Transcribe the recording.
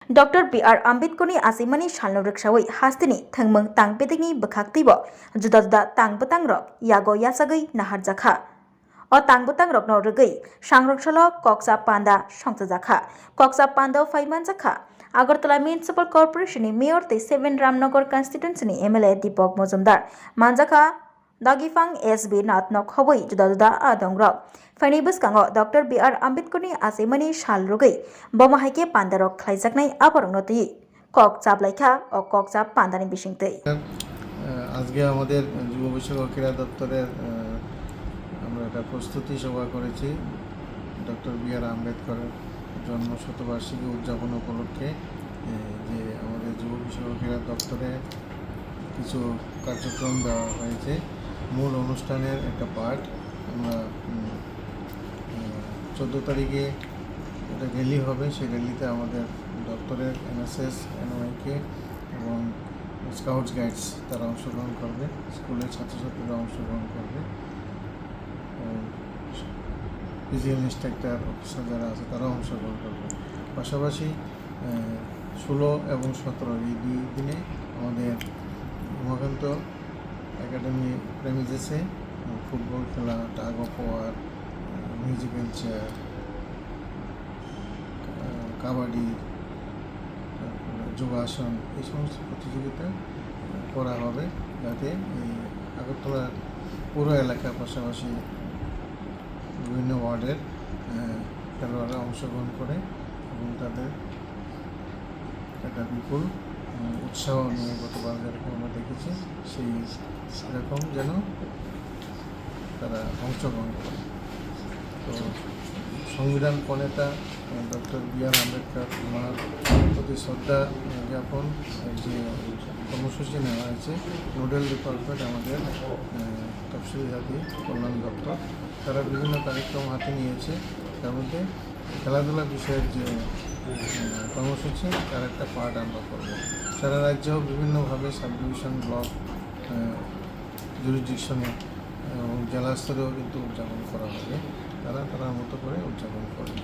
Dr. B.R. Ambedkarni asimani shalno rikshawi hastini thangmung tangpedikni bekhaktibo juda-juda tangbetangrok yago yasagui naharjakha. O tangbetangrok no rigui sangrokshalo koksa panda songsajakha. Koksa panda faimanjakha. Agartala Municipal Corporation ni Mayor te 7 Ramnagar constituency ni MLA Deepak Mojumdar manjakha Dagifang SB Natnok hoboi juda-juda adongrok. Faini buskango Dr. B.R. Ambedkarni asimani shal rugai bomahaike pandarok khlaijaknai aborong noti kok chaplaikha o kok chap pandani bisingtei আজকে আমাদের যুব বিষয়ক ও ক্রীড়া দপ্তরের আমরা একটা প্রস্তুতি সভা করেছি ডক্টর বি.আর. আম্বেদকরের জন্ম শতবার্ষিকী উদযাপন উপলক্ষে যে আমাদের যুব বিষয়ক ও ক্রীড়া দপ্তরে কিছু কার্যক্রম দেওয়া হয়েছে। মূল অনুষ্ঠানের একটা পার্ট আমরা 14 তারিখে একটা র্যালি হবে, সেই র্যালিতে আমাদের দপ্তরের NSS, NYK এবং স্কাউটস গাইডস তারা অংশগ্রহণ করবে, স্কুলের ছাত্রছাত্রীরা অংশগ্রহণ করবে, ফিজিক্যাল ইনস্ট্রাক্টর অফিসার যারা আছে তারাও অংশগ্রহণ করবে। পাশাপাশি 16 এবং 17 এই 2 দিনে আমাদের উমাকান্ত একাডেমি প্রেমিজেসে ফুটবল খেলা, tug of war, musical chair, kabaddi, যোগাসন এই সমস্ত প্রতিযোগিতা করা হবে, যাতে এই আগরতলার পুরো এলাকার পাশাপাশি বিভিন্ন ওয়ার্ডের খেলোয়াড়রা অংশগ্রহণ করে এবং তাদের একটা বিপুল উৎসাহ নিয়ে গতবার যেরকম আমরা দেখেছি সেই সেরকম যেন তারা অংশগ্রহণ করে। তো সংবিধান প্রণেতা ডক্টর বি.আর. আম্বেদকর ওনার প্রতি শ্রদ্ধা জ্ঞাপন যে কর্মসূচি নেওয়া হয়েছে, নোডাল ডিপার্টমেন্ট আমাদের তফসিলি জাতি কল্যাণ দপ্তর, তারা বিভিন্ন কার্যক্রম হাতে নিয়েছে। তার মধ্যে খেলাধুলা বিষয়ের যে কর্মসূচি তার একটা পার্ট আমরা করব। সারা রাজ্যেও বিভিন্নভাবে সাব ডিভিশন, ব্লক, জুরিসডিকশনে এবং জেলা স্তরেও কিন্তু উদযাপন করা হবে, তারা মতো করে উদযাপন করবে।